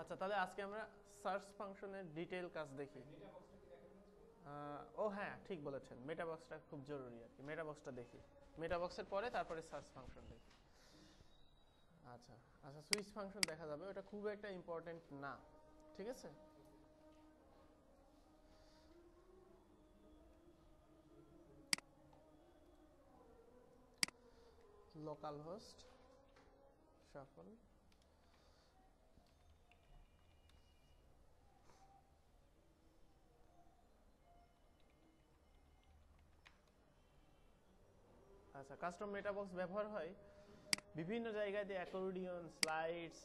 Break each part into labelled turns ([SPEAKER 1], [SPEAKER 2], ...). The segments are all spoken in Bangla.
[SPEAKER 1] আচ্ছা, তাহলে আজকে আমরা সার্চ ফাংশনের ডিটেইল কাজ দেখি। ও হ্যাঁ, ঠিক বলেছেন, মেটাবক্সটা খুব জরুরি আর কি। মেটাবক্সটা দেখি, মেটাবক্সের পরে তারপরে সার্চ ফাংশন দেখি। আচ্ছা আচ্ছা, সুইচ ফাংশন দেখা যাবে, ওটা খুব একটা ইম্পর্টেন্ট না, ঠিক আছে। লোকাল হোস্ট শাফল, আচ্ছা। কাস্টম মেটাবক্স ব্যবহার হয় বিভিন্ন জায়গাতে, অ্যাকর্ডিয়ন,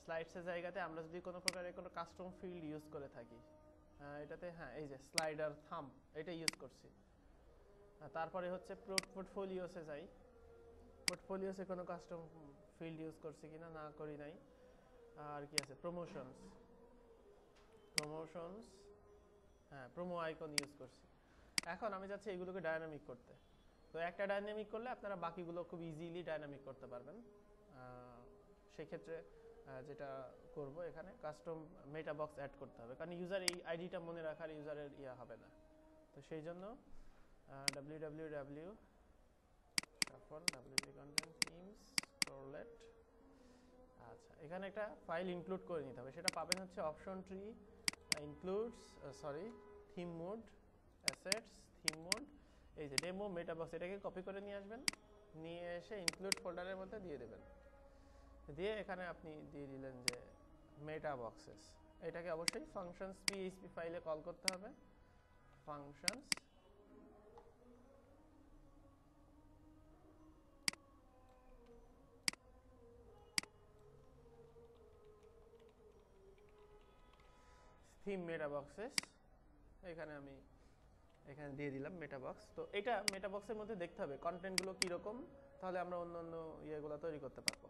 [SPEAKER 1] স্লাইডসের জায়গাতে আমরা যদি কোনো প্রকারের কোনো কাস্টম ফিল্ড ইউজ করে থাকি। এটাতে হ্যাঁ, এই যে স্লাইডার থাম, এটা ইউজ করছি। তারপরে হচ্ছে পোর্টফোলিওসে যাই, পোর্টফোলিওসে কোনো কাস্টম ফিল্ড ইউজ করছি কিনা, না করি নাই। আর কি আছে, প্রমোশনস, হ্যাঁ প্রোমো আইকন ইউজ করছি। এখন আমি যাচ্ছি এগুলোকে ডায়নামিক করতে। তো একটা ডায়নামিক করলে আপনারা বাকিগুলো খুব ইজিলি ডায়নামিক করতে পারবেন। সেক্ষেত্রে যেটা করব, এখানে কাস্টম মেটা বক্স অ্যাড করতে হবে, কারণ ইউজার এই আইডিটা মনে রাখার ইউজারের হবে না। তো সেই জন্য www shuffle wp content themes scrolllet। আচ্ছা, এখানে একটা ফাইল ইনক্লুড করে নিতে হবে, সেটা পাবেন হচ্ছে option tree includes theme mode assets theme mode, এই যে ডেমো মেটাবক্স, এটাকে কপি করে নিয়ে আসবেন, নিয়ে এসে ইনক্লুড ফোল্ডারের মধ্যে দিয়ে দেবেন। দিয়ে এখানে আপনি দিয়ে দিলেন যে মেটাবক্সেস, এটাকে অবশ্যই ফাংশনস পিএইচপি ফাইলে কল করতে হবে। ফাংশনস থিম মেটাবক্সেস, এখানে আমি এখানে দিয়ে দিলাম মেটাবক্স। তো এটা মেটাবক্সের মধ্যে দেখতে হবে কন্টেন্টগুলো কীরকম, তাহলে আমরা অন্য অন্য ইয়েগুলো তৈরি করতে পারবো।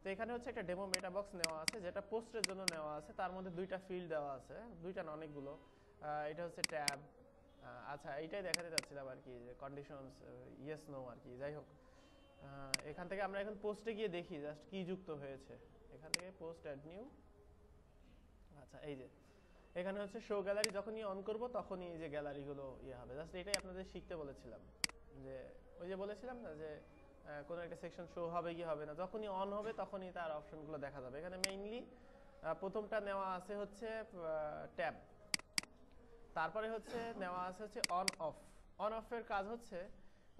[SPEAKER 1] তো এখানে হচ্ছে একটা ডেমো মেটাবক্স নেওয়া আছে, যেটা পোস্টের জন্য নেওয়া আছে। তার মধ্যে দুইটা ফিল্ড দেওয়া আছে, দুইটা না অনেকগুলো। এটা হচ্ছে ট্যাব। আচ্ছা, এইটাই দেখাতে চাচ্ছিলাম আর কি, যে কন্ডিশনস ইয়েস নো আর কি। যাই হোক, এখান থেকে আমরা এখন পোস্টে গিয়ে দেখি জাস্ট কি যুক্ত হয়েছে। এখান থেকে পোস্ট অ্যাড নিউ। আচ্ছা, এই যে এখানে হচ্ছে শো গ্যালারি, যখনই অন করব তখনই এই যে গ্যালারিগুলো হবে। জাস্ট এটাই আপনাদের শিখতে বলেছিলাম, যে ওই যে বলেছিলাম না যে কোনো একটা সেকশন শো হবে কি হবে না, যখনই অন হবে তখনই তার অপশনগুলো দেখা যাবে। এখানে মেইনলি প্রথমটা নেওয়া আছে হচ্ছে ট্যাব, তারপরে হচ্ছে নেওয়া আছে হচ্ছে অন অফ। অন অফের কাজ হচ্ছে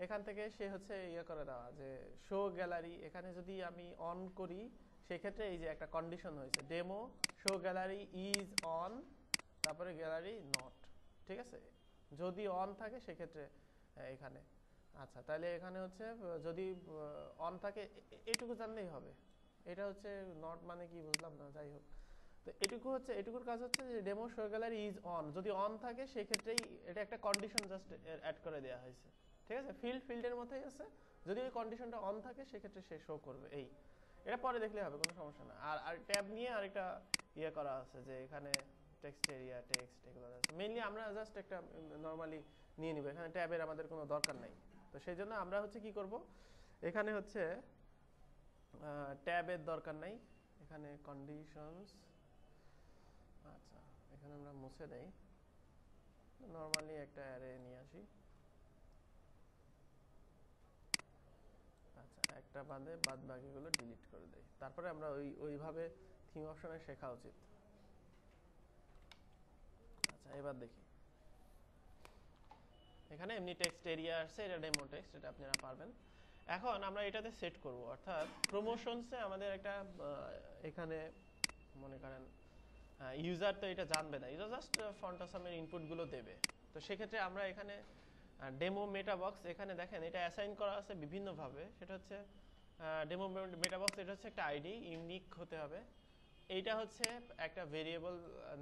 [SPEAKER 1] এখান থেকে সে হচ্ছে করে দেওয়া, যে শো গ্যালারি এখানে যদি আমি অন করি, সেক্ষেত্রে এই যে একটা কন্ডিশন হয়েছে, demo show gallery is on, তারপরে গ্যালারি নট, ঠিক আছে। যদি অন থাকে সেক্ষেত্রে এখানে। আচ্ছা, তাহলে এখানে হচ্ছে যদি অন থাকে, এটুকু জানলেই হবে। এটা হচ্ছে নট মানে কি বুঝলাম না, যাই হোক। তো এটুকু হচ্ছে, এটুকুর কাজ হচ্ছে যে demo show gallery is on, যদি অন থাকে সেক্ষেত্রেই এটা একটা কন্ডিশন জাস্ট অ্যাড করে দেওয়া হয়েছে, ঠিক আছে। ফিল্ডের মধ্যেই আছে, যদি ওই কন্ডিশনটা অন থাকে সেক্ষেত্রে সে শো করবে। এই এটা পরে দেখলে হবে, কোনো সমস্যা না। আর ট্যাব নিয়ে আরেকটা করা আছে, যে এখানে টেক্সট এরিয়া, টেক্সট এগুলো আছে। মেইনলি আমরা জাস্ট একটা নর্মালি নিয়ে নিব, এখানে ট্যাবের আমাদের কোনো দরকার নাই। তো সেই জন্য আমরা হচ্ছে কি করব, এখানে হচ্ছে ট্যাবের দরকার নাই, এখানে কন্ডিশনস। আচ্ছা, এখানে আমরা মুছে দেই, নর্মালি একটা অ্যারে নিয়ে আসি। আচ্ছা, একটা বাদে বাদ বাকিগুলো ডিলিট করে দেই, তারপরে আমরা ওইভাবে থিম অপশনে শেখা উচিত। আচ্ছা, এবার দেখি, এখানে এমনি টেক্সট এরিয়া আসছে, এটা ডেমো টেক্সট, এটা আপনারা পারবেন। এখন আমরা এটাতে সেট করব, অর্থাৎ প্রমোশনসে আমাদের একটা এখানে মনে করেন ইউজার তো এটা জানবে না, এটা জাস্ট ফন্ট আসামের ইনপুটগুলো দেবে। তো সেক্ষেত্রে আমরা এখানে ডেমো মেটাবক্স, এখানে দেখেন এটা অ্যাসাইন করা আছে বিভিন্নভাবে। সেটা হচ্ছে ডেমো মেটাবক্স, এটা হচ্ছে একটা আইডি, ইউনিক হতে হবে। এইটা হচ্ছে একটা ভেরিয়েবল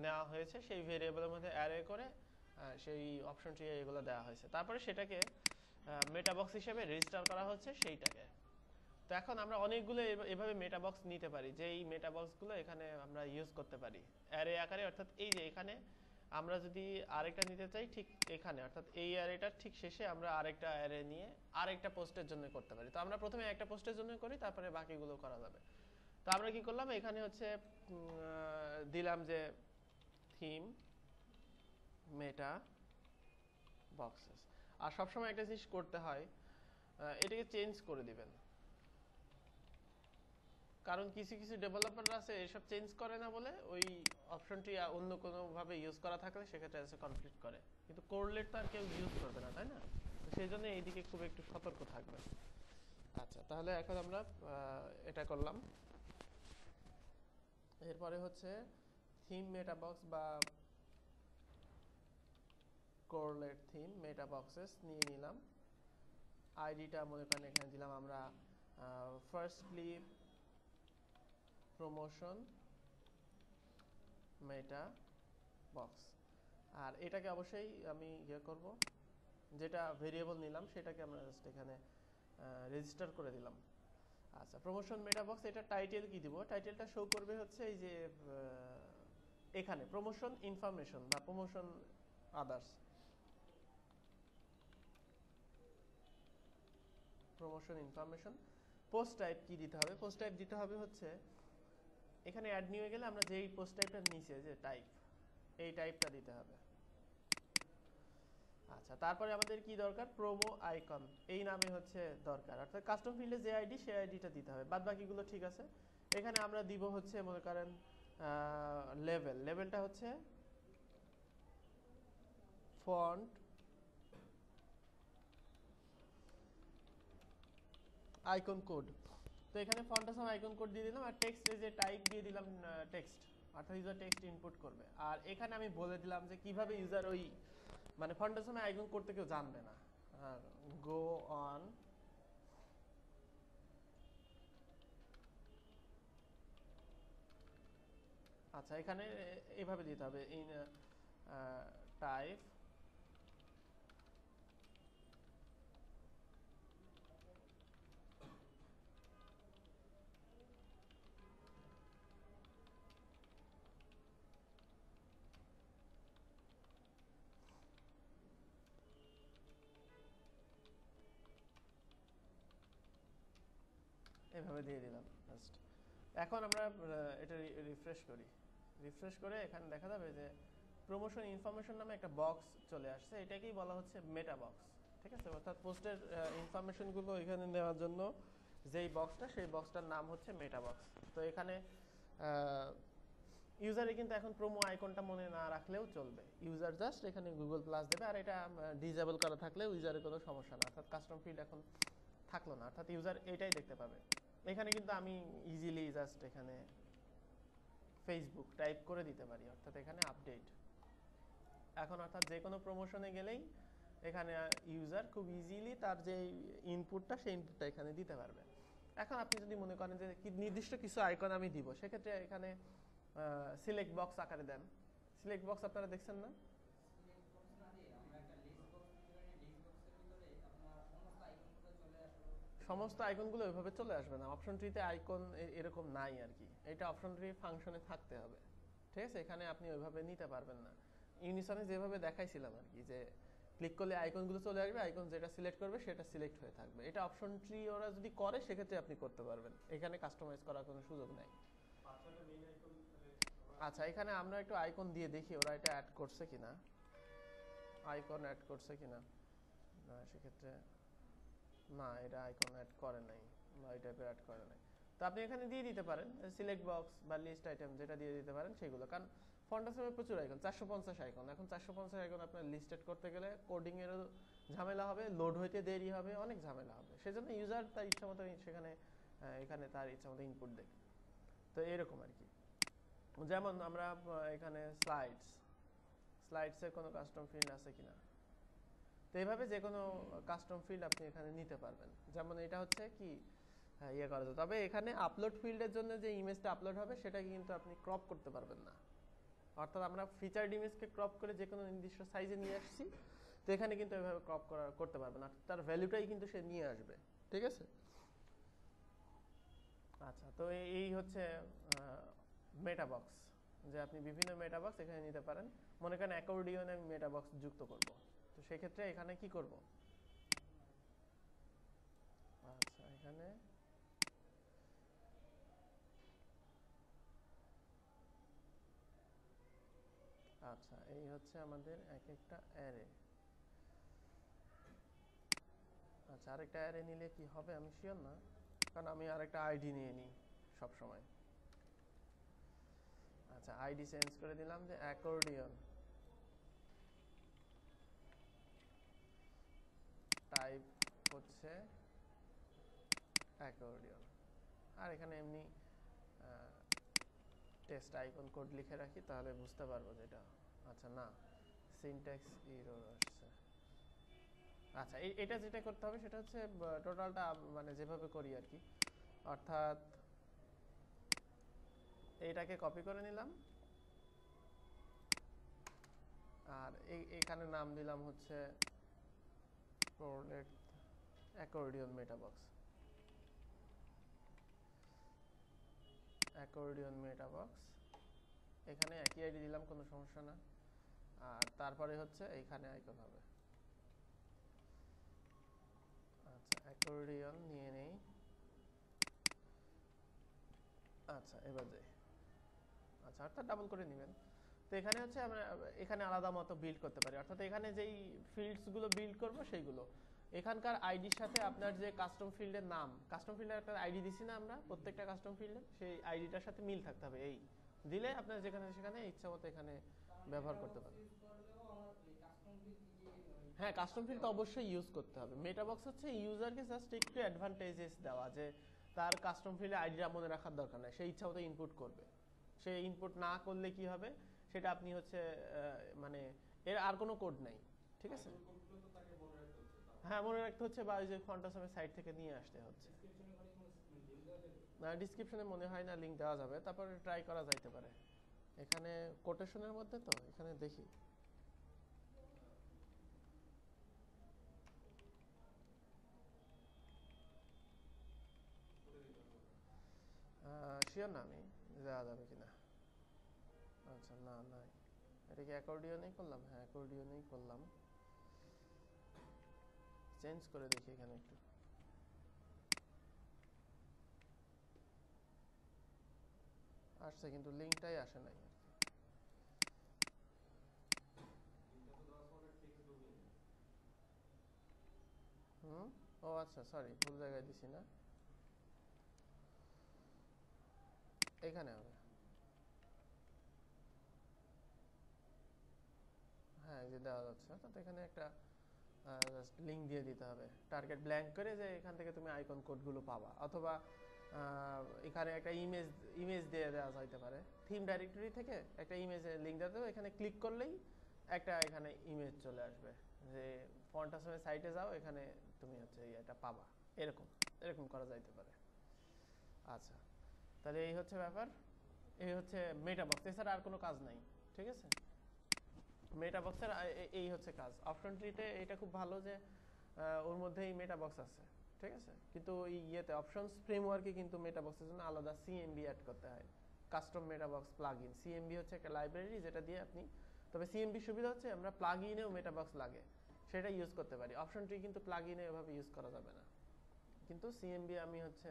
[SPEAKER 1] নেওয়া হয়েছে, সেই ভেরিয়েবলের মধ্যে অ্যারে করে সেই অপশনটি এগুলো দেওয়া হয়েছে। তারপরে সেটাকে মেটাবক্স হিসেবে রেজিস্টার করা হচ্ছে সেইটাকে। তো এখন আমরা অনেকগুলো এভাবে মেটাবক্স নিতে পারি, যে এই মেটাবক্সগুলো এখানে আমরা ইউজ করতে পারি অ্যারে আকারে। অর্থাৎ এই যে এখানে আমরা যদি আরেকটা নিতে চাই, ঠিক এখানে, অর্থাৎ এই অ্যারেটার ঠিক শেষে আমরা আরেকটা অ্যারে নিয়ে আরেকটা পোস্টের জন্য করতে পারি। তো আমরা প্রথমে একটা পোস্টের জন্য করি, তারপরে বাকিগুলো করা যাবে। তো আমরা কি করলাম, এখানে হচ্ছে দিলাম যে থিম মেটা বক্সেস। আর সবসময় একটা জিনিস করতে হয়, এটাকে চেঞ্জ করে দিবেন, কারণ কিছু কিছু ডেভেলপাররা আছে এসব চেঞ্জ করে না বলে ওই অপশনটি অন্য কোনোভাবে ইউজ করা থাকলে সেক্ষেত্রে এসে কনফ্লিক্ট করে, কিন্তু কোরলেট তো আর কেউ ইউজ করবে না, তাই না? তো সেই জন্য এইদিকে খুব একটু সতর্ক থাকবে। আচ্ছা, তাহলে এখন আমরা এটা করলাম। এরপরে হচ্ছে থিম মেটা বক্স বা কোরলেট থিম মেটা বক্সেস নিয়ে নিলাম। আইডিটা মনে করেন এখানে দিলাম আমরা ফার্স্টলি প্রমোশন মেটা বক্স। আর এটাকে অবশ্যই আমি ইয়ে করব, যেটা ভেরিয়েবল নিলাম সেটাকে আমরা জাস্ট এখানে রেজিস্টার করে দিলাম। আচ্ছা, প্রমোশন মেটা বক্স, এটা টাইটেল কি দিব? টাইটেলটা শো করবে হচ্ছে এই যে এখানে প্রমোশন ইনফরমেশন বা promotion others. Promotion information. Post type কি দিতে হবে? পোস্ট টাইপ দিতে হবে হচ্ছে এখানে অ্যাড নিয়ে গেলে আমরা যেই পোস্ট টাইপটা নিচে যে টাইপ, এই টাইপটা দিতে হবে। আচ্ছা, তারপরে আমাদের কি দরকার? প্রোমো আইকন, এই নামে হচ্ছে দরকার, অর্থাৎ কাস্টম ফিল্ডে যে আইডি সেই আইডিটা দিতে হবে, বাদ বাকিগুলো ঠিক আছে। এখানে আমরা দিব হচ্ছে মনে করেন লেভেলটা হচ্ছে ফন্ট আইকন কোড। তো এখানে ফন্ট আছে, আইকন কোড দিয়ে দিলাম, আর টেক্সট যে টাইপ দিয়ে দিলাম টেক্সট, অর্থাৎ ইউজার টেক্সট ইনপুট করবে। আর এখানে আমি বলে দিলাম যে কিভাবে ইউজার ওই মানে ফন্টের সময় আইকন করতে কেউ জানবে না। গো অন আচ্ছা, এখানে এইভাবে দিতে হবে, ইন টাইপ এভাবে দিয়ে দিলাম জাস্ট। এখন আমরা এটা রিফ্রেশ করি। রিফ্রেশ করে এখানে দেখা যাবে যে প্রমোশন ইনফরমেশন নামে একটা বক্স চলে আসছে, এটাকেই বলা হচ্ছে মেটা বক্স। ঠিক আছে, অর্থাৎ পোস্টের ইনফরমেশনগুলো এখানে নেওয়ার জন্য যেই বক্সটা, সেই বক্সটার নাম হচ্ছে মেটা বক্স। তো এখানে ইউজারে কিন্তু এখন প্রোমো আইকনটা মনে না রাখলেও চলবে, ইউজার জাস্ট এখানে গুগল প্লাস দেবে, আর এটা ডিসেবল করা থাকলেও ইউজারের কোনো সমস্যা না, অর্থাৎ কাস্টম ফিল্ড এখন থাকলো না, অর্থাৎ ইউজার এটাই দেখতে পাবে। এখানে কিন্তু আমি ইজিলি জাস্ট এখানে ফেসবুক টাইপ করে দিতে পারি, অর্থাৎ এখানে আপডেট। এখন অর্থাৎ যে কোনো প্রমোশনে গেলেই এখানে ইউজার খুব ইজিলি তার যে ইনপুটটা, সেই ইনপুটটা এখানে দিতে পারবে। এখন আপনি যদি মনে করেন যে নির্দিষ্ট কিছু আইকন আমি দিব, সেক্ষেত্রে এখানে সিলেক্ট বক্স আকারে দেন। সিলেক্ট বক্স আপনারা দেখছেন না? সমস্ত আইকনগুলো ওইভাবে চলে আসবে না, অপশন ট্রিতে আইকন এরকম নাই আর কি, এটা অপশন ট্রি ফাংশনে থাকতে হবে। ঠিক আছে, এখানে আপনি ওইভাবে নিতে পারবেন না। ইউনিসনে যেভাবে দেখাইছিলাম আর কি, যে ক্লিক করলে আইকনগুলো চলে আসবে, আইকন যেটা সিলেক্ট করবে সেটা সিলেক্ট হয়ে থাকবে, এটা অপশন ট্রি ওরা যদি করে সেক্ষেত্রে আপনি করতে পারবেন, এখানে কাস্টমাইজ করার কোনো সুযোগ নেই। আচ্ছা, এখানে আমরা একটু আইকন দিয়ে দেখি ওরা এটা অ্যাড করছে কিনা, আইকন অ্যাড করছে কিনা। না, সেক্ষেত্রে না, এটা আইকন অ্যাড করে নাই বা এই টাইপের অ্যাড করে নাই। তো আপনি এখানে দিয়ে দিতে পারেন সিলেক্ট বক্স বা লিস্ট আইটেম, যেটা দিয়ে দিতে পারেন সেগুলো, কারণ ফন্টাসে প্রচুর আইকন, 450 আইকন। এখন 450 আইকন আপনার লিস্টেড করতে গেলে কোডিং এরও ঝামেলা হবে, লোড হইতে দেরি হবে, অনেক ঝামেলা হবে। সেজন্য ইউজার তার ইচ্ছা মতো সেখানে এখানে তার ইচ্ছা মতো ইনপুট দেবে। তো এরকম আর কি। যেমন আমরা এখানে স্লাইডসের কোনো কাস্টম ফিল্ড আছে কিনা, তো এইভাবে যে কোনো কাস্টম ফিল্ড আপনি এখানে নিতে পারবেন। যেমন এটা হচ্ছে কি ইয়ে করা যায়, তবে এখানে আপলোড ফিল্ডের জন্য যে ইমেজটা আপলোড হবে সেটা কিন্তু আপনি ক্রপ করতে পারবেন না, অর্থাৎ আমরা ফিচার্ড ইমেজকে ক্রপ করে যে কোনো নির্দিষ্ট সাইজে নিয়ে আসছি, তো এখানে কিন্তু এভাবে ক্রপ করতে পারবেন না, তার ভ্যালুটাই কিন্তু সে নিয়ে আসবে। ঠিক আছে, আচ্ছা, তো এই হচ্ছে মেটা বক্স, যে আপনি বিভিন্ন মেটা বক্স এখানে নিতে পারেন। মনে করেন অ্যাকর্ডিয়নে আমি মেটা বক্স যুক্ত করব, তো সেক্ষেত্রে এখানে কি করব? আচ্ছা, এখানে আচ্ছা এই হচ্ছে আমাদের এক একটা অ্যারে। আচ্ছা আরেকটা অ্যারে নিলে কি হবে আমি শিওর না, কারণ আমি আরেকটা আইডি নিয়ে নিই সব সময়। আচ্ছা আইডি চেঞ্জ করে দিলাম যে অ্যাকর্ডিয়ন, টাইপ হচ্ছে অ্যাকর্ডিয়ন, আর এখানে এমনি টেস্ট আইকন কোড লিখে রাখি তাহলে বুঝতে পারবো যেটা। আচ্ছা না, সিনট্যাক্স এরর আসছে। আচ্ছা এটা যেটা করতে হবে সেটা হচ্ছে টোটালটা মানে যেভাবে করি আর কি, অর্থাৎ এইটাকে কপি করে নিলাম আর এখানে নাম দিলাম হচ্ছে প্রোডাক্ট অ্যাকর্ডিয়ন মেটাবক্স, অ্যাকর্ডিয়ন মেটাবক্স। এখানে একই আইডি দিলাম, কোনো সমস্যা না। আর তারপরে হচ্ছে এইখানে আইকন হবে। আচ্ছা অ্যাকর্ডিয়ন নিয়ে নেই। আচ্ছা এবার যাই। আচ্ছা অর্থাৎ ডাবল করে নেবেন। তো এখানে হচ্ছে আমরা এখানে আলাদা মতো বিল্ড করতে পারি, অর্থাৎ এখানে যেই ফিল্ডসগুলো বিল্ড করব সেইগুলো এখানকার আইডির সাথে আপনার যে কাস্টম ফিল্ডের নাম, কাস্টম ফিল্ডের একটা আইডি দিছি না আমরা প্রত্যেকটা কাস্টম ফিল্ডে, সেই আইডিটার সাথে মিল থাকতে হবে। এই দিলে আপনার যেখানে সেখানে ইচ্ছা মতো এখানে ব্যবহার করতে পারবেন। হ্যাঁ কাস্টম ফিল্ড তো অবশ্যই ইউজ করতে হবে। মেটাবক্স হচ্ছে ইউজারকে জাস্ট একটু অ্যাডভান্টেজেস দেওয়া, যে তার কাস্টম ফিল্ডে আইডিটা মনে রাখার দরকার নাই, সে ইচ্ছা মতো ইনপুট করবে। সে ইনপুট না করলে কি হবে সেটা আপনি হচ্ছে মানে এর আর কোনো কোড নাই, ঠিক আছে? হ্যাঁ মনে রাখতে হচ্ছে, বা ওই যে ফন্টাসমের সাইট থেকে নিয়ে আসতে হচ্ছে। না ডিসক্রিপশনে মনে হয় না লিংক দেওয়া যাবে, তারপরে ট্রাই করা যাইতে পারে। এখানে কোটেশনের মধ্যে তো এখানে দেখি। শিওর না আমি দেওয়া যাবে কিনা। আচ্ছা না নাই, এটা কি অ্যাকর্ডিয়নেই করলাম? হ্যাঁ অ্যাকর্ডিয়নেই করলাম। চেঞ্জ করে দেখি এখানে একটু। আসছে কিন্তু লিঙ্কটাই আসে নাই। হুম ও আচ্ছা সরি, ভুল জায়গায় দিছি না, এখানে হবে। হ্যাঁ এই যে দেওয়া যাচ্ছে, অর্থাৎ এখানে একটা লিঙ্ক দিয়ে দিতে হবে টার্গেট ব্ল্যাঙ্ক করে, যে এখান থেকে তুমি আইকন কোডগুলো পাবা, অথবা এখানে একটা ইমেজ দিয়ে দেওয়া যাইতে পারে। থিম ডাইরেক্টরি থেকে একটা ইমেজের লিঙ্ক দিতে হবে, এখানে ক্লিক করলেই একটা এখানে ইমেজ চলে আসবে, যে ফন্টাসমের সাইটে যাও এখানে তুমি হচ্ছে এটা পাবা। এরকম এরকম করা যাইতে পারে। আচ্ছা তাহলে এই হচ্ছে ব্যাপার, এই হচ্ছে মেটাবক্স, এছাড়া আর কোনো কাজ নাই, ঠিক আছে? মেটাবক্সের এই হচ্ছে কাজ। অপশন ট্রিতে এটা খুব ভালো যে ওর মধ্যেই মেটাবক্স আছে, ঠিক আছে? কিন্তু এই ইয়েতে অপশনস ফ্রেমওয়ার্কে কিন্তু মেটাবক্সের জন্য আলাদা সিএমবি অ্যাড করতে হয়, কাস্টম মেটাবক্স প্লাগইন। সিএমবি হচ্ছে একটা লাইব্রেরি যেটা দিয়ে আপনি, তবে সিএমবি সুবিধা হচ্ছে আমরা প্লাগইনেও মেটাবক্স লাগে সেটা ইউজ করতে পারি। অপশন ট্রি কিন্তু প্লাগইনে এভাবে ইউজ করা যাবে না, কিন্তু সিএমবি আমি হচ্ছে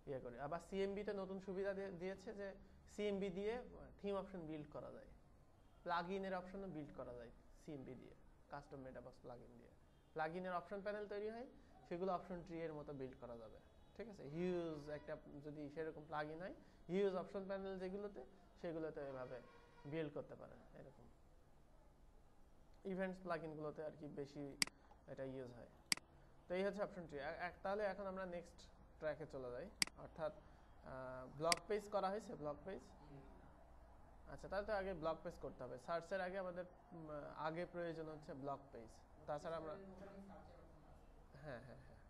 [SPEAKER 1] ইয়ে করি। আবার সিএমবিতে নতুন সুবিধা দিয়েছে যে সিএমবি দিয়ে থিম অপশন বিল্ড করা যায়, প্লাগইনের অপশনও বিল্ড করা যায় সিএমবি দিয়ে, কাস্টম মেটাবক্স প্লাগইন দিয়ে। প্লাগইনের অপশন প্যানেল তৈরি হয়, সেগুলো অপশন ট্রি এর মতো বিল্ড করা যাবে, ঠিক আছে? হিউজ একটা যদি সেরকম প্লাগইন হয়, হিউজ অপশন প্যানেল যেগুলোতে, সেগুলোতে এভাবে বিল্ড করতে পারে এরকম। ইভেন্টস প্লাগইনগুলোতে আর কি বেশি এটা ইউজ হয়। তো এই হচ্ছে অপশন ট্রি। তাহলে এখন আমরা নেক্সট ট্র্যাকে চলে যাই, অর্থাৎ ব্লগ পেজ করা হয়েছে, ব্লগ পেজ। আচ্ছা তাহলে তো আগে ব্লগ পেজ করতে হবে, সার্চের আগে আমাদের আগে প্রয়োজন হচ্ছে ব্লগ পেজ, তাছাড়া আমরা হ্যাঁ হ্যাঁ হ্যাঁ।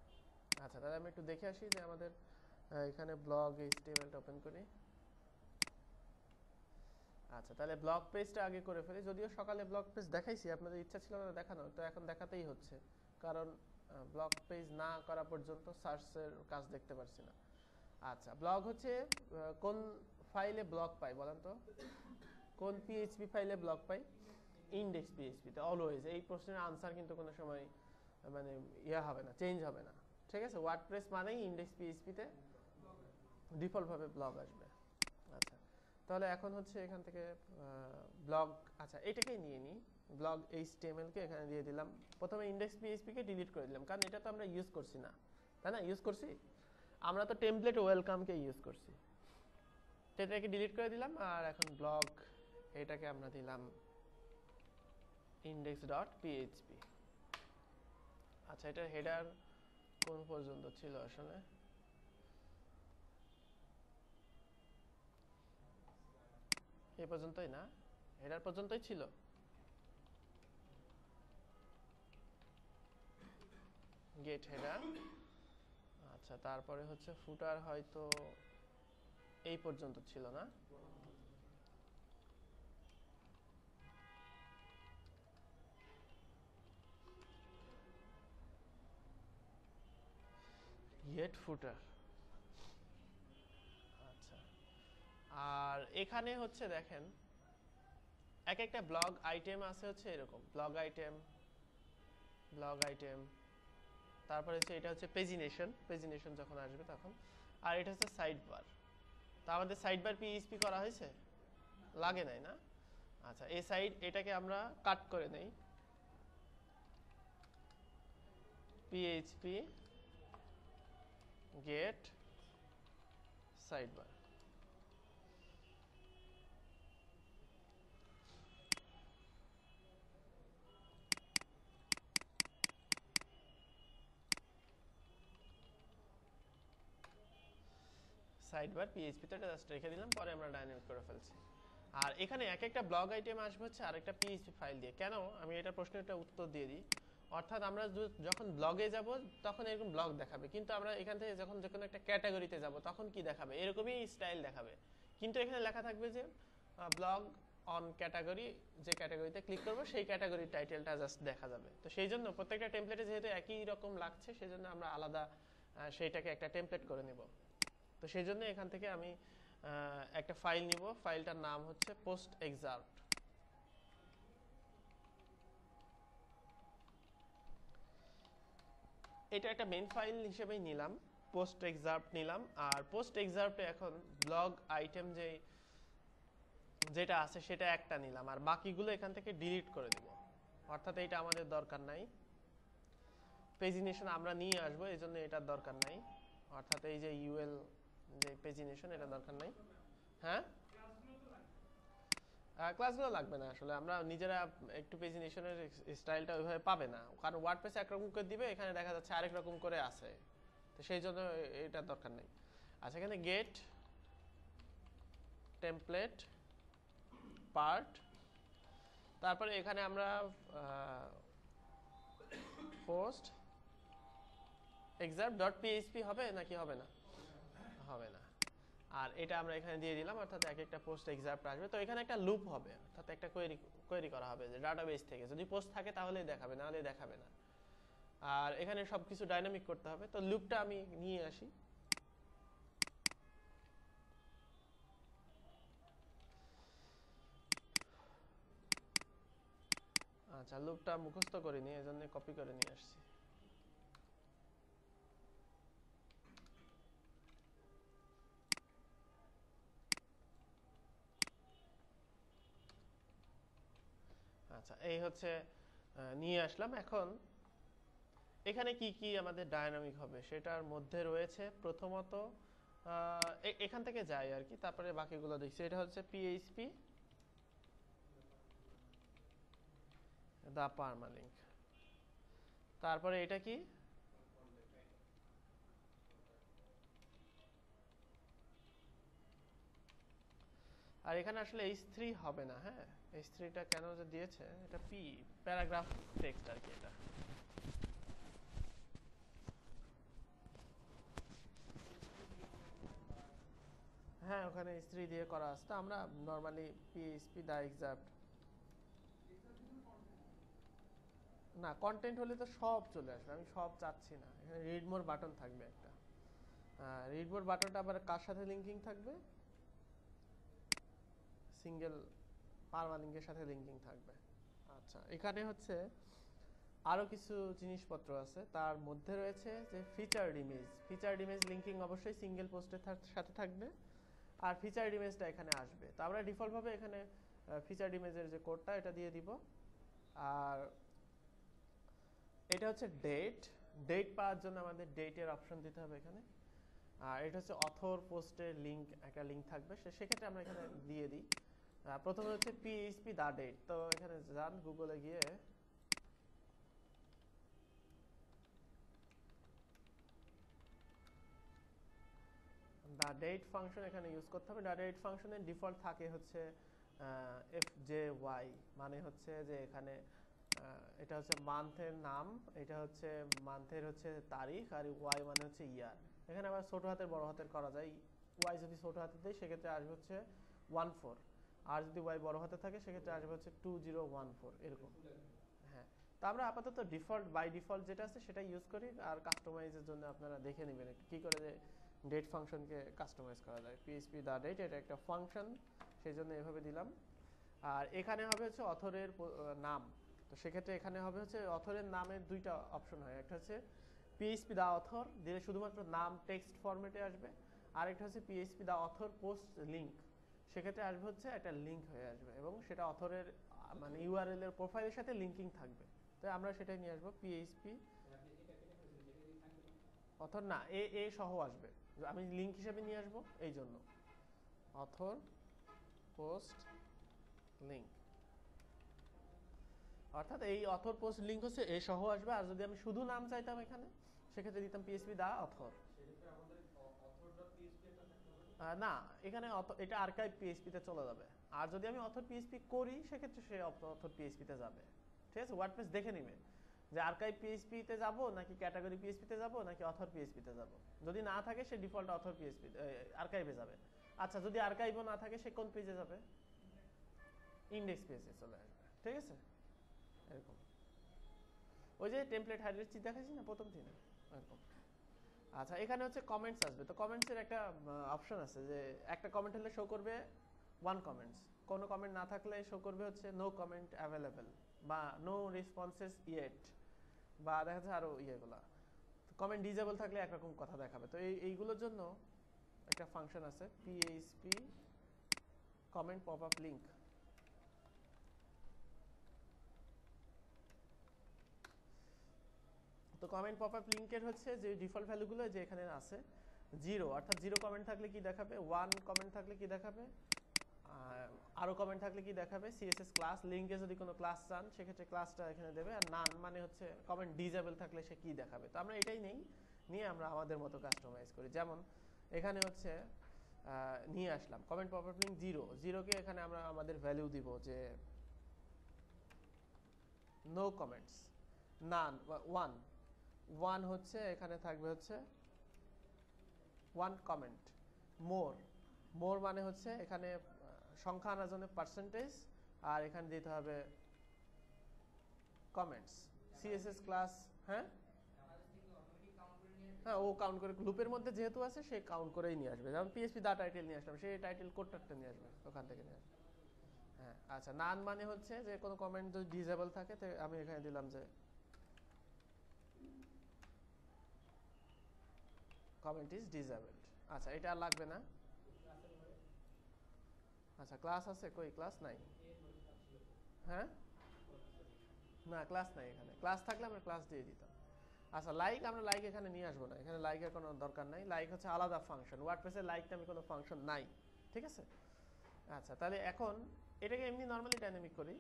[SPEAKER 1] আচ্ছা তাহলে আমি একটু দেখে আসি যে আমাদের এখানে ব্লগ এইচটিএমএলটা ওপেন করি। আচ্ছা তাহলে ব্লগ পেজটা আগে করে ফেলি, যদিও সকালে ব্লগ পেজ দেখাইছি, আপনাদের ইচ্ছা ছিল না দেখানো, তো এখন দেখাতেই হচ্ছে, কারণ ব্লগ পেজ না করা পর্যন্ত সার্চের কাজ দেখতে পারছি না। আচ্ছা ব্লগ হচ্ছে কোন ফাইলে ব্লগ পাই বলেন তো, কোন পিএইচপি ফাইলে ব্লগ পাই? ইনডেক্স পিএইচপিতে অলওয়েজ। এই প্রশ্নের আনসার কিন্তু কোনো সময় মানে হবে না, চেঞ্জ হবে না, ঠিক আছে? ওয়ার্ডপ্রেস মানেই ইনডেক্স পিএইচপিতে ডিফল্টভাবে ব্লগ আসবে। আচ্ছা তাহলে এখন হচ্ছে এখান থেকে ব্লগ, আচ্ছা এটাকেই নিয়ে নিই, ব্লগ HTML কে এখানে দিয়ে দিলাম। প্রথমে ইনডেক্স PHP কে ডিলিট করে দিলাম, কারণ এটা তো আমরা ইউজ করছি না, তাই না? ইউজ করছি আমরা তো টেমপ্লেট ওয়েলকাম কে ইউজ করছি, এটাকে ডিলিট করে দিলাম। আর এখন ব্লগ এটাকে আমরা দিলাম index.php। আচ্ছা, এটার হেডার কোন পর্যন্ত ছিল আসলে? এই পর্যন্তই না, হেডার পর্যন্তই ছিল। গেট হেডার, আচ্ছা তারপরে হচ্ছে ফুটার হয়তো এই পর্যন্ত ছিল না? গেট ফুটার, আচ্ছা। আর এখানে হচ্ছে দেখেন এক একটা ব্লগ আইটেম আছে হচ্ছে এরকম, ব্লগ আইটেম, ব্লগ আইটেম, তারপরে হচ্ছে এটা হচ্ছে পেজিনেশন, পেজিনেশন যখন আসবে তখন। আর এটা হচ্ছে সাইড বার। তা আমাদের সাইড বার PHP করা হয়েছে? লাগে নাই না? আচ্ছা, এই সাইড এটাকে আমরা কাট করে নেই, PHP get sidebar। Sidebar PHP তে জাস্ট রেখে দিলাম, পরে আমরা ডাইনামিক করে ফেলছি। আর এখানে এক একটা ব্লগ আইটেম আসবে হচ্ছে আরেকটা PHP ফাইল দিয়ে। কেন? আমি এটা প্রশ্নের একটা উত্তর দিয়ে দিই। অর্থাৎ আমরা যখন ব্লগে যাব তখন এরকম ব্লগ দেখাবে, কিন্তু আমরা এখান থেকে যখন যে কোনো একটা ক্যাটাগরিতে যাব তখন কি দেখাবে? এরকমই স্টাইল দেখাবে, কিন্তু এখানে লেখা থাকবে যে ব্লগ অন ক্যাটাগরি, যে ক্যাটাগরিতে ক্লিক করব সেই ক্যাটাগরির টাইটেলটা জাস্ট দেখা যাবে। তো সেই জন্য প্রত্যেকটা টেমপ্লেটে যেহেতু একই রকম লাগছে, সেই জন্য আমরা আলাদা সেইটাকে একটা টেমপ্লেট করে নেব। তো সেই জন্য এখান থেকে আমি একটা ফাইল নিব, ফাইলটার নাম হচ্ছে পোস্ট এক্সার্ট। এটা একটা মেইন ফাইল হিসেবেই নিলাম, পোস্ট এক্সার্ট নিলাম। আর পোস্ট এক্সার্টে এখন ব্লগ আইটেম যেটা আছে সেটা একটা নিলাম, আর বাকিগুলো এখান থেকে ডিলিট করে দিব। অর্থাৎ এটা আমাদের দরকার নাই, পেজিনেশন আমরা নিয়ে আসবো, এই জন্য এটার দরকার নাই। অর্থাৎ এই যে ইউএল যে পেজিনেশন, এটা দরকার নাই। হ্যাঁ, ক্লাসগুলো লাগবে না আসলে, আমরা নিজেরা একটু পেজিনেশনের স্টাইলটা ওইভাবে পাবে না, কারণ ওয়ার্ডপ্রেসে একরকম করে দিবে, এখানে দেখা যাচ্ছে আরেক রকম করে আছে, তো সেই জন্য এটার দরকার নেই। আচ্ছা, এখানে গেট টেমপ্লেট পার্ট, তারপরে এখানে আমরা পোস্ট example.php হবে নাকি হবে না? হবে না। আর এটা আমরা এখানে দিয়ে দিলাম, অর্থাৎ এক একটা পোস্ট এক্সাম্পল আসবে। তো এখানে একটা লুপ হবে, অর্থাৎ একটা কোয়েরি করা হবে যে ডাটাবেস থেকে যদি পোস্ট থাকে তাহলে দেখাবে, না হলে দেখাবে না। আর এখানে সবকিছু ডাইনামিক করতে হবে, তো লুপটা আমি নিয়ে আসি। আচ্ছা, লুপটা মুখস্থ করিনি, এজন্য কপি করে নিয়ে আসছি। আচ্ছা, এই হচ্ছে নিয়ে আসলাম। এখন এখানে কি কি আমাদের ডায়নামিক হবে সেটার মধ্যে রয়েছে প্রথমত, এখান থেকে যাই আর কি, তারপরে বাকিগুলো দেখছি। এটা হচ্ছে PHP দা পারমালিঙ্ক, তারপরে এটা কি? আর এখানে আসলে H3 হবে না, হ্যাঁ H3টা কেন যে দিয়েছে, এটা প্যারাগ্রাফ টেক্সট আর কি। এটা হ্যাঁ, ওখানে H3 দিয়ে করা আছে, তো আমরা নরমালি PHP দা এক্সাম্পল। না, কন্টেন্ট হলে তো সব চলে আসবে, আমি সব চাচ্ছি না। এখানে রিড মোর বাটন থাকবে একটা, রিড মোর বাটনটা আবার কার সাথে লিঙ্কিং থাকবে? সিঙ্গেল পারমালিঙ্কের সাথে লিঙ্কিং থাকবে। আচ্ছা, এখানে হচ্ছে আরো কিছু জিনিসপত্র আছে, তার মধ্যে রয়েছে যে featured image. Featured image linking অবশ্যই সিঙ্গেল পোস্টের সাথে থাকবে। আর ফিচার্ড ইমেজটা এখানে আসবে। তো আমরা ডিফল্ট ভাবে এখানে ফিচার্ড ইমেজের যে কোডটা এটা দিয়ে দিব। আর এটা হচ্ছে ডেট পাওয়ার জন্য আমাদের ডেটের অপশন দিতে হবে এখানে। আর এটা হচ্ছে অথর পোস্টের লিংক, একটা লিংক থাকবে, সেক্ষেত্রে আমরা এখানে দিয়ে দিই। প্রথমে হচ্ছে PHP দা ডেট। তো এখানে যান গুগলে গিয়ে দা ডেট ফাংশন এখানে ইউজ করতে হবে। দা ডেট ফাংশনের ডিফল্ট থাকে হচ্ছে FJY, মানে হচ্ছে যে এখানে এটা হচ্ছে মান্থের নাম, এটা হচ্ছে মান্থের হচ্ছে তারিখ, আর ওয়াই মানে হচ্ছে ইয়ার। এখানে আবার ছোট হাতের বড় হাতের করা যায়। ওয়াই যদি ছোট হাতে দেয় সেক্ষেত্রে আসবে হচ্ছে 14, আর যদি ওয়াই বড় হাতে থাকে সেক্ষেত্রে আসবে হচ্ছে 2014 এরকম। হ্যাঁ, তো আমরা আপাতত ডিফল্ট বাই ডিফল্ট যেটা আছে সেটা ইউজ করি। আর কাস্টমাইজের জন্য আপনারা দেখে নেবেন একটু কি করে ডেট ফাংশনকে কাস্টমাইজ করা যায়। PHP দা ডেট এটা একটা ফাংশন, সেই জন্য এভাবে দিলাম। আর এখানে হবে হচ্ছে অথরের নাম। তো সেক্ষেত্রে এখানে হবে হচ্ছে অথরের নামের দুইটা অপশন হয়, একটা হচ্ছে PHP দা অথর দিলে শুধুমাত্র নাম টেক্সট ফরম্যাটে আসবে, আর একটা হচ্ছে PHP দা অথর পোস্ট লিংক, সেক্ষেত্রে আসবে হচ্ছে একটা লিংক হয়ে আসবে এবং সেটা অথরের মানে URL এর প্রোফাইলের সাথে লিঙ্কিং থাকবে। তো আমরা সেটাই নিয়ে আসবো PHP অথর না এ সহ আসবে, আমি লিংক হিসেবে নিয়ে আসবো এই জন্য অথর পোস্ট লিংক, অর্থাৎ এই অথর পোস্ট লিংক হচ্ছে এ সহ আসবে। আর যদি আমি শুধু নাম চাইতাম এখানে সেক্ষেত্রে দিতাম PHP দা অথর। না, এখানে এটা আর্কাইভ PHP তে চলে যাবে। আর যদি আমি অথর PHP করি সেক্ষেত্রে সে অথর PHP তে যাবে। ঠিক আছে, ওয়ার্ডপ্রেস দেখে নিবে যে আর্কাইভ PHP তে যাব নাকি ক্যাটাগরি PHP তে যাব নাকি অথর PHP তে যাব। যদি না থাকে সে ডিফল্ট অথর PHP আর্কাইভে যাবে। আচ্ছা, যদি আর্কাইভও না থাকে সে কোন পেজে যাবে? ইন্ডেক্স পেজে চলে আসবে। ঠিক আছে, এরকম ওই যে টেমপ্লেট হাইড্রেসি দেখাইছি না প্রথম দিনে এরকম। আচ্ছা, এখানে হচ্ছে কমেন্টস আসবে। তো কমেন্টসের একটা অপশন আছে যে একটা কমেন্ট হলে শো করবে 1 কমেন্টস, কোনো কমেন্ট না থাকলে শো করবে হচ্ছে নো কমেন্ট অ্যাভেলেবল বা নো রেসপন্সেস ইয়েট, বা দেখা যাচ্ছে আরো ইয়েগুলা। কমেন্ট ডিজেবল থাকলে একরকম কথা দেখাবে। তো এইগুলোর জন্য একটা ফাংশন আছে PHP comment pop up link. তো কমেন্ট পপ আপ লিংকের হচ্ছে যে ডিফল্ট ভ্যালুগুলো যে এখানে আছে 0, অর্থাৎ 0 কমেন্ট থাকলে কি দেখাবে, 1 কমেন্ট থাকলে কি দেখাবে, আরো কমেন্ট থাকলে কি দেখাবে, CSS ক্লাস লিংকে যদি কোনো ক্লাস চান সেক্ষেত্রে ক্লাসটা এখানে দেবে। আর নান মানে হচ্ছে কমেন্ট ডিজেবল থাকলে সে কি দেখাবে। তো আমরা এটাই নিয়ে আমরা আমাদের মতো কাস্টমাইজ করি। যেমন এখানে হচ্ছে নিয়ে আসলাম কমেন্ট পপ আপ লিংক 0 কে এখানে আমরা আমাদের ভ্যালু দিব যে নো কমেন্টস, নান 1 হচ্ছে এখানে থাকবে হচ্ছে 1 কমেন্ট। মোর মানে হচ্ছে এখানে সংখ্যা আনার জন্য পার্সেন্টেজ, আর এখানে দিতে হবে কমেন্টস CSS ক্লাস। হ্যাঁ হ্যাঁ, ও কাউন্ট করে লুপের মধ্যে যেহেতু আছে সে কাউন্ট করেই নিয়ে আসবে। যেমন PHP দা টাইটেল নিয়ে আসলাম, সেই টাইটেল কোডটা নিয়ে আসবে ওখান থেকে নিয়ে আসবে। হ্যাঁ, আচ্ছা, নান মানে হচ্ছে যে কোনো কমেন্ট যদি ডিসেবল থাকে তো আমি এখানে দিলাম যে কমেন্ট ইজ ডিসেবলড। আচ্ছা, এটা আর লাগবে না। আচ্ছা, ক্লাস আছে, কই ক্লাস নাই? হ্যাঁ, না ক্লাস নাই এখানে, ক্লাস থাকলে আমরা ক্লাস দিয়ে দিতাম। আচ্ছা, লাইক আমরা লাইক এখানে নিয়ে আসবো না, এখানে লাইকের কোনো দরকার নাই। লাইক হচ্ছে আলাদা ফাংশন, ওয়ার্ডপ্রেসে লাইক নামে কোনো ফাংশন নাই। ঠিক আছে, আচ্ছা তাহলে এখন এটাকে এমনি নরমালি ডাইনামিক করি।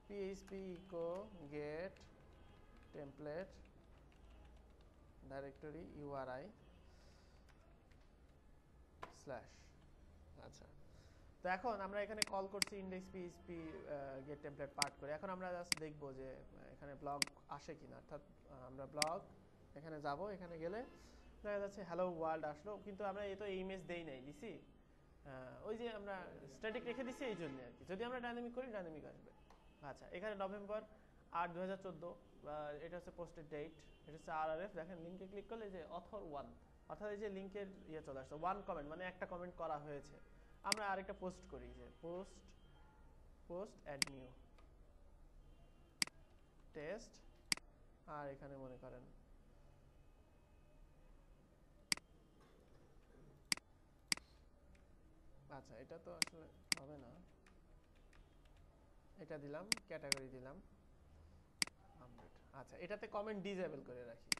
[SPEAKER 1] PHP eco gate template directory URI slash. আচ্ছা, তো এখন আমরা এখানে কল করছি index PHP gate template part করে। এখন আমরা জাস্ট দেখবো যে এখানে ব্লগ আসে কিনা, অর্থাৎ আমরা ব্লগ এখানে যাব, এখানে গেলে দেখা যাচ্ছে হ্যালো ওয়ার্ল্ড আসলো, কিন্তু আমরা এই তো ইমেজ দেই নাই, দিছি ওই যে আমরা স্ট্যাটিক রেখে দিছি এই জন্য আর কি। যদি আমরা ডাইনামিক করি ডাইনামিক আসবে। আচ্ছা, এখানে নভেম্বর 8 2014, এটা হচ্ছে পোস্টের ডেট, এটা হচ্ছে RRF। দেখেন লিঙ্কে ক্লিক করলে যে অথর 1, অর্থাৎ এই যে লিঙ্কের ইয়ে চলে আসছে 1 কমেন্ট, মানে একটা কমেন্ট করা হয়েছে। আমরা আরেকটা পোস্ট করি যে পোস্ট অ্যাড নিউ টেস্ট, আর এখানে মনে করেন আচ্ছা এটা তো আসলে হবে না, এটা দিলাম, ক্যাটাগরি দিলাম আপডেট। আচ্ছা এটাতে কমেন্ট ডিসেবল করে রাখি,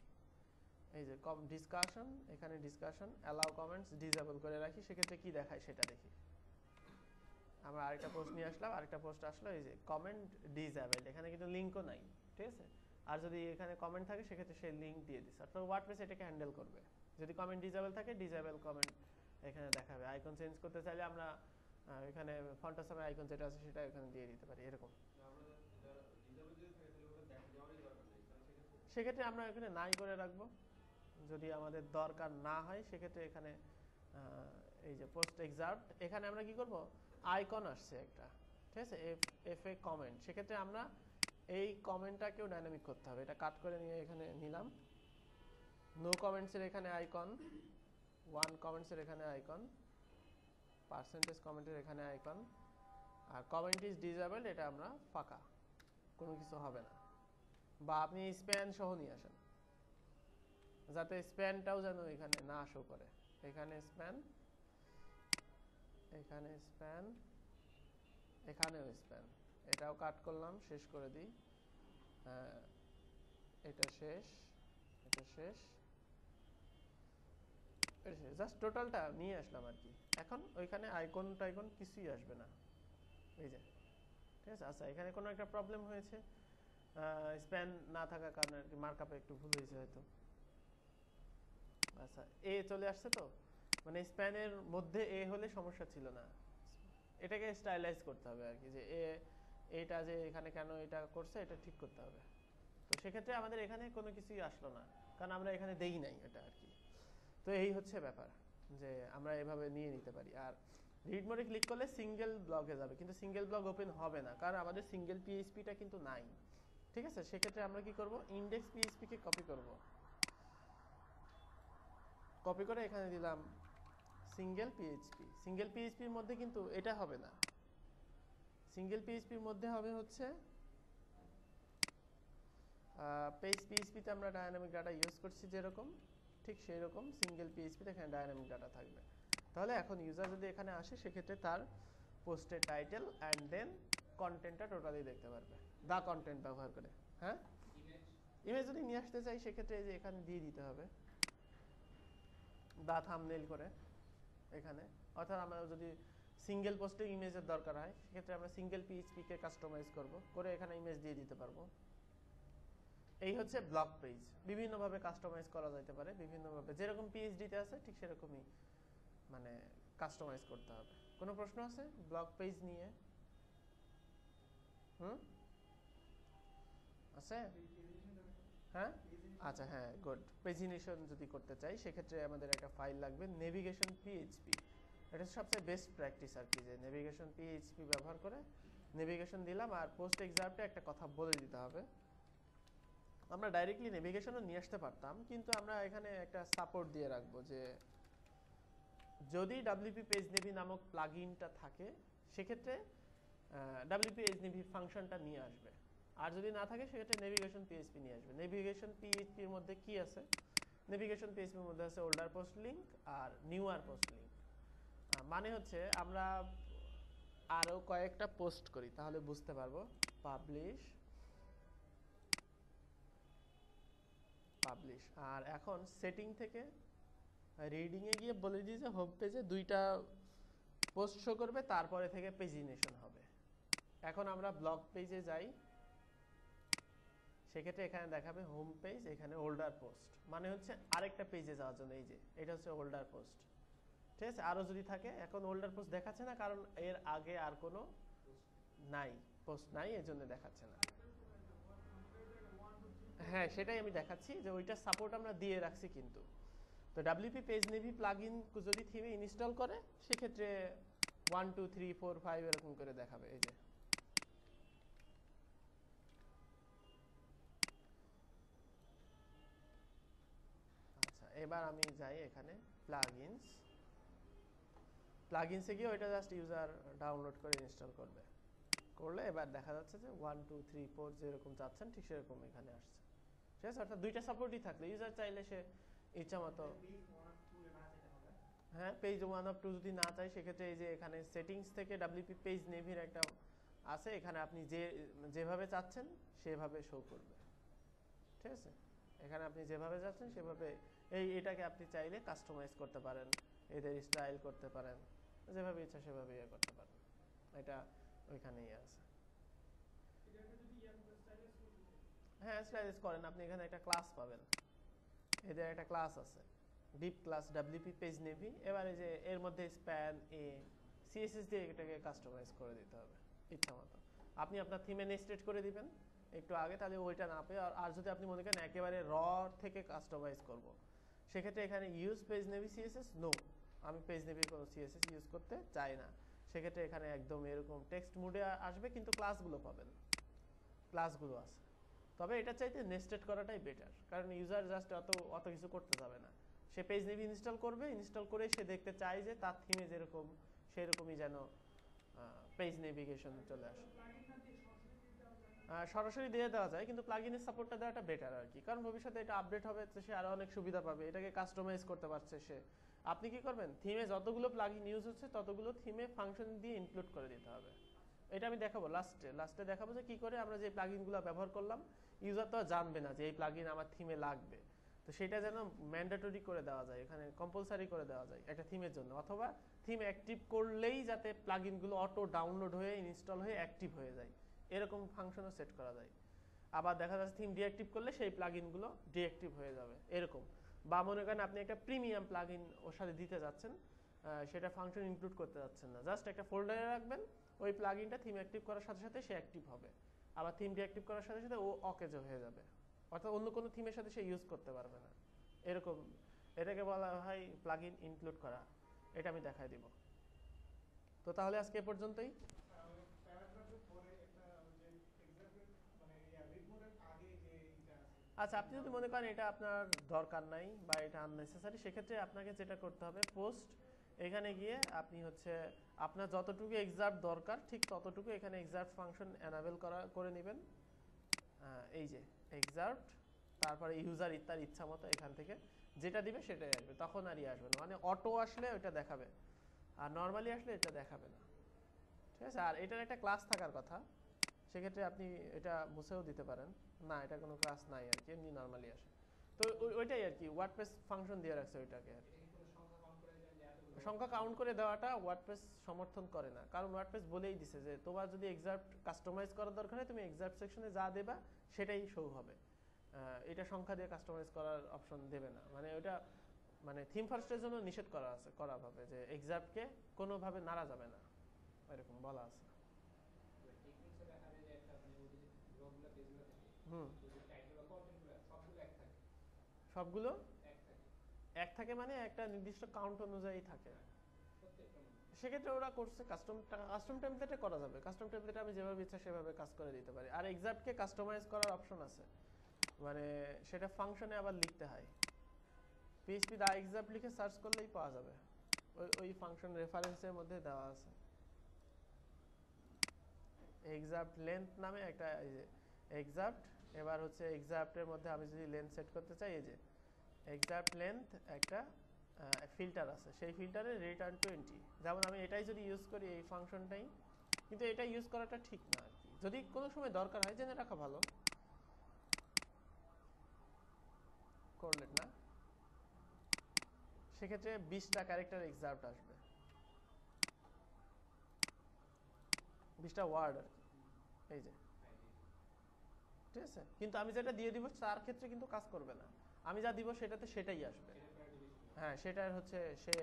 [SPEAKER 1] এই যে ডিসকাশন, এখানে ডিসকাশন অ্যালাউ কমেন্টস ডিসেবল করে রাখি, সেক্ষেত্রে কি দেখায় সেটা দেখি। আমরা আরেকটা পোস্ট নিয়ে আসলাম, আরেকটা পোস্ট আসলো, এই যে কমেন্ট ডিসেবল, এখানে কিন্তু লিঙ্কও নাই, ঠিক আছে। আর যদি এখানে কমেন্ট থাকে সেক্ষেত্রে সেই লিঙ্ক দিয়ে দিচ্ছে, অর্থাৎ ওয়ার্ডপ্রেস এটাকে হ্যান্ডেল করবে। যদি কমেন্ট ডিসেবল থাকে ডিসেবল কমেন্ট এখানে দেখাবে। আইকন চেঞ্জ করতে চাইলে আমরা এখানে ফন্টাসামের আইকন যেটা আছে সেটা এখানে দিয়ে দিতে পারি এরকম। সেক্ষেত্রে আমরা এখানে নাই করে রাখবো, যদি আমাদের দরকার না হয় সেক্ষেত্রে এখানে এই যে পোস্ট এক্সার্ট, এখানে আমরা কি করব, আইকন আসছে একটা, ঠিক আছে, এফ এ কমেন্ট, সেক্ষেত্রে আমরা এই কমেন্টটাকেও ডাইনামিক করতে হবে। এটা কাট করে নিয়ে এখানে নিলাম, নো কমেন্টসের এখানে আইকন, ওয়ান কমেন্টসের এখানে আইকন, পার্সেন্টেজ কমেন্টের এখানে আইকন, আর কমেন্ট ইজ ডিসেবলড এটা আমরা ফাঁকা, কোনো কিছু হবে না। বা আপনি স্প্যান সহ নিয়ে আসেন, যাতে স্প্যানটাও যেন এখানে না শো করে। এখানে স্প্যান, এখানে স্প্যান, এখানেও স্প্যান, এটাও কাট করলাম, শেষ করে দিই। এটা শেষ, এটা শেষ, জাস্ট টোটালটা নিয়ে আসলাম আর কি। এখন ওইখানে আইকন টাইকন কিছুই আসবে না, এই যে, ঠিক আছে। আচ্ছা এখানে কোনো একটা প্রবলেম হয়েছে, স্প্যান না থাকার কারণে আর কি, মার্কআপে একটু ভুল হয়েছে হয়তো। আচ্ছা এ চলে আসছে তো, মানে স্প্যানের মধ্যে এ হলে সমস্যা ছিল না, এটাকে স্টাইলাইজ করতে হবে আর কি, যে এটা যে এখানে কেন এটা করছে এটা ঠিক করতে হবে। তো সেক্ষেত্রে আমাদের এখানে কোনো কিছুই আসলো না, কারণ আমরা এখানে দেই নাই এটা আর কি। তো এই হচ্ছে ব্যাপার, যে আমরা এভাবে নিয়ে নিতে পারি। আর রিড মোডে ক্লিক করলে সিঙ্গেল ব্লগে যাবে, কিন্তু সিঙ্গেল ব্লগ ওপেন হবে না, কারণ আমাদের সিঙ্গেল পিএইচপিটা কিন্তু নাই, ঠিক আছে। সেক্ষেত্রে আমরা কি করব, ইন্ডেক্স পিএইচপি কে কপি করব, কপি করে এখানে দিলাম সিঙ্গেল পিএইচপি। সিঙ্গেল পিএইচপির মধ্যে কিন্তু এটা হবে না, সিঙ্গেল পিএইচপির মধ্যে হবে হচ্ছে পেজ পিএইচপিতে আমরা ডায়নামিক ডাটা ইউজ করছি যেরকম, ঠিক সেই রকম সিঙ্গেল পিএইচপিতে এখানে ডায়নামিক ডাটা থাকবে। তাহলে এখন ইউজার যদি এখানে আসে সেক্ষেত্রে তার পোস্টের টাইটেল অ্যান্ড দেন কন্টেন্টটা টোটালি দেখতে পারবে, দা কন্টেন্ট ব্যবহার করে। হ্যাঁ, ইমেজ যদি নিয়ে আসতে চাই সেক্ষেত্রে এই যে এখানে দিয়ে দিতে হবে দা থাম্বনেইল করে এখানে, অর্থাৎ আমরা যদি সিঙ্গেল পোস্টে ইমেজের দরকার হয় সেক্ষেত্রে আমরা সিঙ্গেল পিএইচপি কে কাস্টমাইজ করব, করে এখানে ইমেজ দিয়ে দিতে পারবো। এই হচ্ছে ব্লগ পেজ, বিভিন্নভাবে কাস্টমাইজ করা যেতে পারে, বিভিন্নভাবে যেরকম পিএইচডিতে আছে ঠিক সেরকমই মানে কাস্টমাইজ করতে হবে। কোনো প্রশ্ন আছে ব্লগ পেজ নিয়ে? আছে? হ্যাঁ, আচ্ছা হ্যাঁ, গুড। পেজিনেশন যদি করতে চাই সেক্ষেত্রে আমাদের একটা ফাইল লাগবে নেভিগেশন পিএইচপি, এটা সবচেয়ে বেস্ট প্র্যাকটিস আর কি, যে নেভিগেশন পিএইচপি ব্যবহার করে নেভিগেশন দিলাম, আর পোস্ট এক্সাম্পটে একটা কথা বলে দিতে হবে। আমরা ডাইরেক্টলি নেভিগেশনও নিয়ে আসতে পারতাম, কিন্তু আমরা এখানে একটা সাপোর্ট দিয়ে রাখবো যে যদি ডাব্লিউপি পেজ নেভি নামক প্লাগইনটা থাকে সেক্ষেত্রে ডাব্লিউপি পেজ নেভি ফাংশনটা নিয়ে আসবে, আর যদি না থাকে সেক্ষেত্রে নেভিগেশন পিএইচপি নিয়ে আসবে। নেভিগেশন পিএইচপির মধ্যে কি আছে, নেভিগেশন পিএইচপির মধ্যে আছে ওল্ডার পোস্ট লিঙ্ক আর নিউয়ার পোস্ট লিঙ্ক। মানে হচ্ছে আমরা আরও কয়েকটা পোস্ট করি তাহলে বুঝতে পারবো। পাবলিশ, পাবলিশ, আর এখন সেটিং থেকে রিডিংয়ে গিয়ে বলে দিই যে হোম পেজে 2টা পোস্ট শো করবে, তারপরে থেকে পেজিনেশন হবে। এখন আমরা ব্লগ পেজে যাই, সেক্ষেত্রে এখানে দেখাবে হোম পেজ, এখানে ওল্ডার পোস্ট, মানে হচ্ছে আরেকটা পেজে যাওয়ার জন্য। এই যে এটা হচ্ছে ওল্ডার পোস্ট, ঠিক আছে। আরও যদি থাকে, এখন ওল্ডার পোস্ট দেখাচ্ছে না কারণ এর আগে আর কোনো নাই, পোস্ট নাই, এর জন্য দেখাচ্ছে না। হ্যাঁ সেটাই আমি দেখাচ্ছি, যে ওইটা সাপোর্ট আমরা দিয়ে রাখছি কিন্তু। তো ডাব্লিউপি পেজ নেভি প্লাগইন যদি থিমে ইনস্টল করে সেক্ষেত্রে 1 2 3 4 5 এরকম করে দেখাবে। এই যে আচ্ছা, এবার আমি যাই এখানে প্লাগইনস, প্লাগইনসে গিয়ে ওইটা জাস্ট ইউজার ডাউনলোড করে ইনস্টল করবে, করলে এবার দেখা যাচ্ছে যে 1 2 3 4 যেরকম চাচ্ছেন ঠিক সেরকম এখানে আসছে, ঠিক আছে। অর্থাৎ 2টা সাপোর্টই থাকলে ইউজার চাইলে সে ইচ্ছা মতো, হ্যাঁ, পেজ 1 of 2 যদি না চাই সেক্ষেত্রে এই যে এখানে সেটিংস থেকে ডাব্লিউপি পেজ নেভির একটা আছে, এখানে আপনি যেভাবে চাচ্ছেন সেভাবে শো করবে। ঠিক আছে, এখানে আপনি যেভাবে যাচ্ছেন সেভাবে এটাকে আপনি চাইলে কাস্টমাইজ করতে পারেন, এদের স্টাইল করতে পারেন, যেভাবে ইচ্ছা সেভাবে ইয়ে করতে পারেন। এটা ওইখানেই আছে। হ্যাঁ, স্টাইলিশ করেন আপনি, এখানে একটা ক্লাস পাবেন, এদের একটা ক্লাস আছে deep class WP page navy. এবারে যে এর মধ্যে স্প্যান সিএসএস দিয়ে এটাকে কাস্টমাইজ করে দিতে হবে ইচ্ছা মতো। আপনি আপনার থিমে নেস্টেড করে দিবেন একটু আগে, তাহলে ওইটা না পেয়ে। আর যদি আপনি মনে করেন একেবারে র থেকে কাস্টমাইজ করব, সেক্ষেত্রে এখানে use page navi CSS, no, আমি পেজ নেভির কোনো সিএসএস ইউজ করতে চাই না। সেক্ষেত্রে এখানে একদম এরকম টেক্সট মোডে আসবে, কিন্তু ক্লাসগুলো পাবেন, ক্লাসগুলো আছে। তবে এটা চাইতে নেস্টেড করাটাই বেটার, কারণ ইউজার জাস্ট অত কিছু করতে যাবে না। সে পেজ নেভি ইনস্টল করবে, ইনস্টল করে সে দেখতে চায় যে তার থিমে যেরকম সেরকমই যেন পেজ নেভিগেশন চলে আসে। সরাসরি দিয়ে দেওয়া যায়, কিন্তু প্লাগইনের সাপোর্টটা দেওয়াটা বেটার আর কি, কারণ ভবিষ্যতে এটা আপডেট হবে তো সে আরো অনেক সুবিধা পাবে, এটাকে কাস্টমাইজ করতে পারছে সে। আপনি কি করবেন, থিমে যতগুলো প্লাগইন ইউজ হচ্ছে ততগুলো থিমে ফাংশন দিয়ে ইনক্লুড করে দিতে হবে। এটা আমি দেখাবো লাস্টে দেখাবো যে কি করে আমরা যে প্লাগইনগুলো ব্যবহার করলাম, ইউজার তো জানবে না যে এই প্লাগইন আমার থিমে লাগবে, তো সেটা যেন ম্যান্ডেটরি করে দেওয়া যায়, এখানে কম্পালসারি করে দেওয়া যায় একটা থিমের জন্য, অথবা থিম অ্যাক্টিভ করলেই যাতে প্লাগইনগুলো অটো ডাউনলোড হয়ে ইনস্টল হয়ে অ্যাক্টিভ হয়ে যায়, এরকম ফাংশনও সেট করা যায়। আবার দেখা যাচ্ছে থিম ডিঅ্যাক্টিভ করলে সেই প্লাগইনগুলো ডিঅ্যাক্টিভ হয়ে যাবে এরকম। বা মনে করেন আপনি একটা প্রিমিয়াম প্লাগইন ওর সাথে দিতে যাচ্ছেন, সেটা ফাংশন ইনক্লুড করতে যাচ্ছেন না, জাস্ট একটা ফোল্ডারে রাখবেন, ওই প্লাগইনটা থিম অ্যাক্টিভ করার সাথে সাথে সে অ্যাক্টিভ হবে, আবার থিম ডিঅ্যাক্টিভ করার সাথে সাথে ও অকেজো হয়ে যাবে, অর্থাৎ অন্য কোনো থিমের সাথে সে ইউজ করতে পারবে না এরকম। এটাকে বলা হয় প্লাগইন ইনক্লুড করা, এটা আমি দেখাই দিব। তো তাহলে আজকে এ পর্যন্তই। আচ্ছা, আপনি যদি মনে করেন এটা আপনার দরকার নাই বা এটা আননেসেসারি, সেক্ষেত্রে আপনাকে যেটা করতে হবে, পোস্ট এখানে গিয়ে আপনি হচ্ছে আপনার যতটুকু এক্সার্ট দরকার ঠিক ততটুকু এখানে এক্সার্ট ফাংশন এনাবেল করে নেবেন। এই যে এক্সার্ট, তারপরে ইউজার তার ইচ্ছা মতো এখান থেকে যেটা দিবে সেটাই আসবে, তখন আর আসবে না, মানে অটো আসলে ওইটা দেখাবে, আর নর্মালি আসলে এটা দেখাবে না। ঠিক আছে, আর এটার একটা ক্লাস থাকার কথা, সেক্ষেত্রে আপনি এটা মুছেও দিতে পারেন, না এটা কোনো ক্লাস নাই আর কি, এমনি নর্মালি আসে। তো ওইটাই আর কি, ওয়ার্ডপ্রেস ফাংশন দিয়ে রাখছে ওইটাকে আর কি। সংখ্যা কাউন্ট করে দেওয়াটা ওয়ার্ডপ্রেস সমর্থন করে না, কারণ ওয়ার্ডপ্রেস বলেই দিছে যে তোমার যদি এক্সাক্ট কাস্টমাইজ করার দরকার হয় তুমি এক্সাক্ট সেকশনে যা দেবা সেটাই শো হবে, এটা সংখ্যা দিয়ে কাস্টমাইজ করার অপশন দেবে না, মানে ওটা মানে থিম ফার্স্টের জন্য নিষেধ করা আছে করাভাবে, যে এক্সাক্টকে কোনোভাবে নাড়া যাবে না, এরকম বলা আছে। সবগুলো এক থাকে, মানে একটা নির্দিষ্ট কাউন্ট অনুযায়ী থাকে, সেক্ষেত্রে ওরা করছে কাস্টম টেমপ্লেটে করা যাবে, কাস্টম টেমপ্লেটে আমি যেভাবে ইচ্ছা সেভাবে কাজ করে দিতে পারি। আর এক্সাক্টকে কাস্টমাইজ করার অপশন আছে, মানে সেটা ফাংশনে আবার লিখতে হয়, পিএইচপি দা এক্সাক্ট লিখে সার্চ করলেই পাওয়া যাবে, ওই ফাংশন রেফারেন্সের মধ্যে দেওয়া আছে। এক্সাক্ট লেন্থ নামে একটা এক্সাক্ট, এবার হচ্ছে এক্সাক্টের মধ্যে আমি যদি লেন্থ সেট করতে চাই, এই যে এক্সাক্ট লেন্থ একটা ফিল্টার আছে, সেই ফিল্টারে রিটার্ন 20, যেমন আমি এটাই যদি ইউজ করি এই ফাংশনটাই, কিন্তু এটা ইউজ করাটা ঠিক না আর কি, যদি কোনো সময় দরকার হয় জেনে রাখা ভালো, করলেন না সেক্ষেত্রে 20টা ক্যারেক্টার এক্সাক্ট আসবে, 20টা ওয়ার্ড আর কি, এই যে ঠিক আছে। কিন্তু আমি যেটা দিয়ে দিব তার ক্ষেত্রে কিন্তু কাজ করবে না, আমি যা দিব সেটাতে সেটাই আসবে, হ্যাঁ সেটার হচ্ছে সে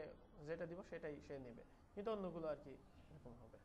[SPEAKER 1] যেটা দিব সেটাই সে নেবে, কিন্তু অন্যগুলো আর কি এরকম হবে।